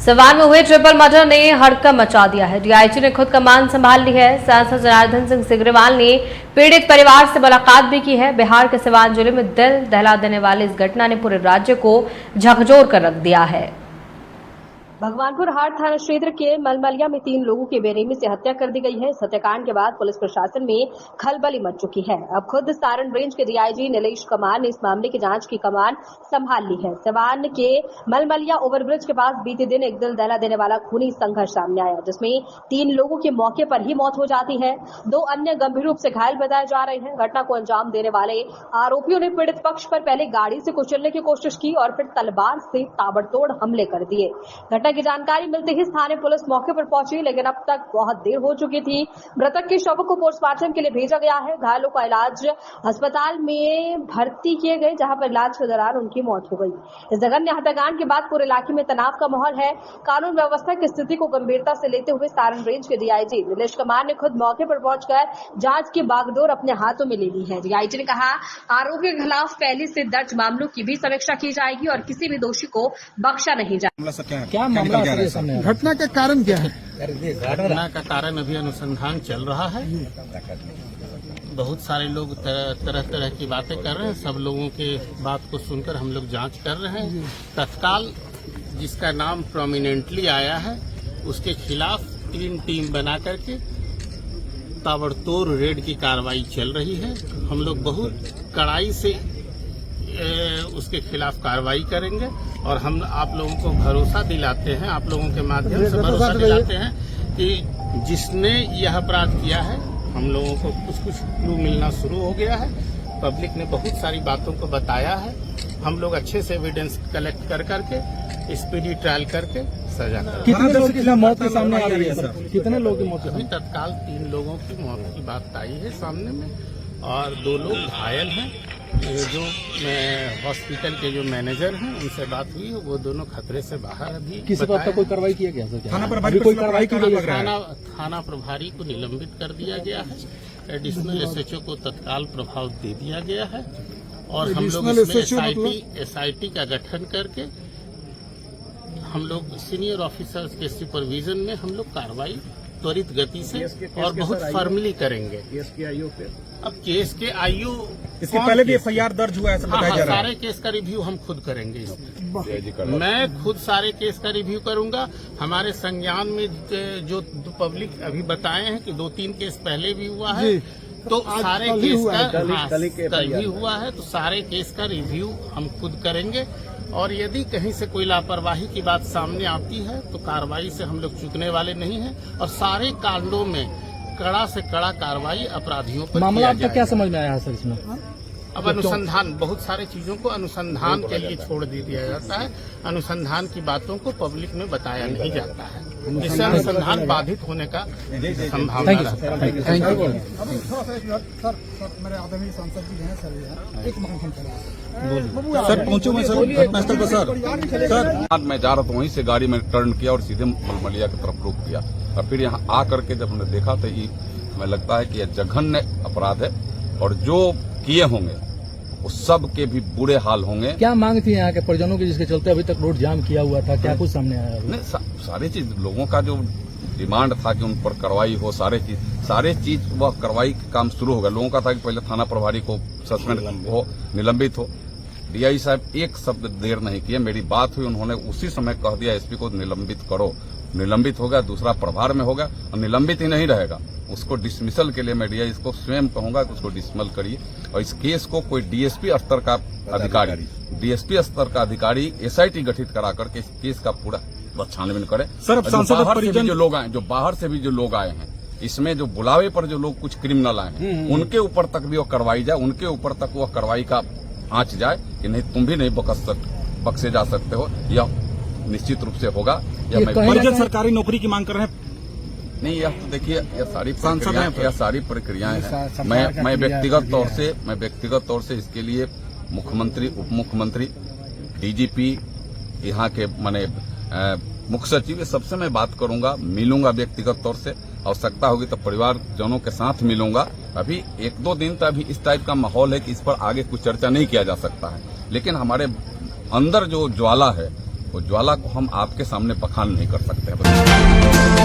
सिवान में हुए triple murder ने हड़कंप मचा दिया है। डीआईजी ने खुद कमान संभाल ली है। सांसद जनार्दन सिंह सिग्रीवाल ने पीड़ित परिवार से मुलाकात भी की है। बिहार के सिवान जिले में दिल दहला देने वाली इस घटना ने पूरे राज्य को झकझोर कर रख दिया है। भगवानपुर हाट थाना क्षेत्र के मलमलिया में 3 लोगों की बेरहमी से हत्या कर दी गई है। इस हत्याकांड के बाद पुलिस प्रशासन में खलबली मच चुकी है। अब खुद सारण रेंज के डीआईजी नीलेश कुमार ने इस मामले की जांच की कमान संभाल ली है। सिवान के मलमलिया ओवरब्रिज के पास बीते दिन एक दिल दहला देने वाला खूनी संघर्ष सामने आया, जिसमें 3 लोगों की मौके पर ही मौत हो जाती है। 2 अन्य गंभीर रूप से घायल बताए जा रहे हैं। घटना को अंजाम देने वाले आरोपियों ने पीड़ित पक्ष पर पहले गाड़ी से कुचलने की कोशिश की और फिर तलवार से ताबड़तोड़ हमले कर दिए। घटना की जानकारी मिलते ही स्थानीय पुलिस मौके पर पहुंची, लेकिन अब तक बहुत देर हो चुकी थी। मृतक के शव को पोस्टमार्टम के लिए भेजा गया है। घायलों का इलाज अस्पताल में भर्ती किए गए, जहां पर इलाज के दौरान उनकी मौत हो गई। इस जघन्य हत्याकांड के बाद पूरे इलाके में तनाव का माहौल है। कानून व्यवस्था की स्थिति को गंभीरता से लेते हुए सारण रेंज के डीआईजी नीलेश कुमार ने खुद मौके पर पहुंचकर जांच की बागडोर अपने हाथों में ले ली है। डीआईजी ने कहा, आरोपी के खिलाफ पहले से दर्ज मामलों की भी समीक्षा की जाएगी और किसी भी दोषी को बख्शा नहीं जाएगा। क्या मामला घटना का कारण क्या है? घटना का कारण अभी अनुसंधान चल रहा है। बहुत सारे लोग तरह तरह की बातें कर रहे हैं। सब लोगों के बात को सुनकर हम लोग जांच कर रहे हैं। तत्काल जिसका नाम प्रोमिनेंटली आया है उसके खिलाफ 3 टीम बना करके ताबड़तोड़ रेड की कार्रवाई चल रही है। हम लोग बहुत कड़ाई से उसके खिलाफ कार्रवाई करेंगे और हम आप लोगों को भरोसा दिलाते हैं, आप लोगों के माध्यम से भरोसा दिलाते हैं कि जिसने यह अपराध किया है, हम लोगों को कुछ क्लू मिलना शुरू हो गया है। पब्लिक ने बहुत सारी बातों को बताया है। हम लोग अच्छे से एविडेंस कलेक्ट कर करके स्पीडी ट्रायल करके सजा करेंगे। कितने लोगों की मौत के सामने आ रही है सर? कितने लोगों की मौत? अभी तत्काल 3 लोगों की मौत की बात आई है सामने में और 2 लोग घायल हैं। जो हॉस्पिटल के जो मैनेजर हैं उनसे बात हुई है, वो दोनों खतरे से बाहर अभी। किसी बात पर कोई कार्रवाई किया गया सर? थाना प्रभारी कोई कार्रवाई की गई? थाना प्रभारी को निलंबित कर दिया गया है। एडिशनल एसएचओ को तत्काल प्रभाव दे दिया गया है और हम लोग इसमें एसआईटी का गठन करके हम लोग सीनियर ऑफिसर्स के सुपरविजन में हम लोग कार्रवाई त्वरित गति से और बहुत फर्मली करेंगे। केस के आईओ पे अब केस के आईओ इसके पहले भी एफआईआर दर्ज हुआ है, ऐसा बताया जा रहा है। सारे केस का रिव्यू हम खुद करेंगे इसमें। मैं खुद सारे केस का रिव्यू करूंगा। हमारे संज्ञान में जो पब्लिक अभी बताए हैं कि 2-3 केस पहले भी हुआ है, तो सारे केस का रिव्यू हुआ है, तो सारे केस का रिव्यू हम खुद करेंगे और यदि कहीं से कोई लापरवाही की बात सामने आती है तो कार्रवाई से हम लोग चूकने वाले नहीं हैं और सारे कांडों में कड़ा से कड़ा कार्रवाई अपराधियों पर मामला आपको क्या समझ में आया है सर इसमें? अब अनुसंधान, बहुत सारी चीजों को अनुसंधान के लिए छोड़ दिया जाता है। अनुसंधान की बातों को पब्लिक में बताया नहीं जाता है, जिससे अनुसंधान बाधित होने का संभावना रहता है। मेरे आदरणीय सांसद जी हैं सर, एक सर पहुंचे हुए सर घटनास्थल पर। सर मैं जा रहा था, वहीं से गाड़ी में टर्न किया और सीधे मलमलिया की तरफ रुक किया और फिर यहाँ आ करके जब हमने देखा तो ये हमें लगता है कि यह जघन्य अपराध है और जो किए होंगे वो सब के भी बुरे हाल होंगे। क्या मांग थी यहाँ के परिजनों की जिसके चलते अभी तक रोड जाम किया हुआ था? क्या कुछ सामने आया? नहीं, सारी चीज लोगों का जो डिमांड था कि उन पर कार्रवाई हो, सारे चीज वह कार्रवाई का काम शुरू होगा। लोगों का था कि पहले थाना प्रभारी को सस्पेंड हो, निलंबित हो। डीआई साहब एक शब्द देर नहीं किए, मेरी बात हुई, उन्होंने उसी समय कह दिया एसपी को निलंबित करो। निलंबित हो गया, दूसरा प्रभार में होगा और निलंबित ही नहीं रहेगा, उसको डिसमिसल के लिए मैं डीआई इसको स्वयं कहूंगा कि उसको डिसमिसल करिए और इस केस को कोई डीएसपी स्तर का अधिकारी एसआईटी गठित करा करके इस केस का पूरा छानबीन करे। सर अब सांसद परिजन जो लोग आए, जो बाहर से भी जो लोग आए हैं, इसमें जो बुलावे पर जो लोग कुछ क्रिमिनल आए हैं उनके ऊपर तक भी वो करवाई जाए, उनके ऊपर तक वह कार्रवाई का आंच जाए कि नहीं तुम भी नहीं बख्शे जा सकते हो। यह निश्चित रूप से होगा। परिजन सरकारी नौकरी की मांग कर रहे हैं। नहीं, यह तो देखिए यह सारी प्रक्रियाएं हैं। मैं व्यक्तिगत तौर से इसके लिए मुख्यमंत्री, उप मुख्यमंत्री, डीजीपी, यहाँ के माने मुख्य सचिव, ये सबसे मैं बात करूंगा, मिलूंगा व्यक्तिगत तौर से। आवश्यकता होगी तो परिवारजनों के साथ मिलूंगा। अभी 1-2 दिन तक अभी इस टाइप का माहौल है कि इस पर आगे कुछ चर्चा नहीं किया जा सकता है, लेकिन हमारे अंदर जो ज्वाला है वो ज्वाला को हम आपके सामने बखान नहीं कर सकते हैं।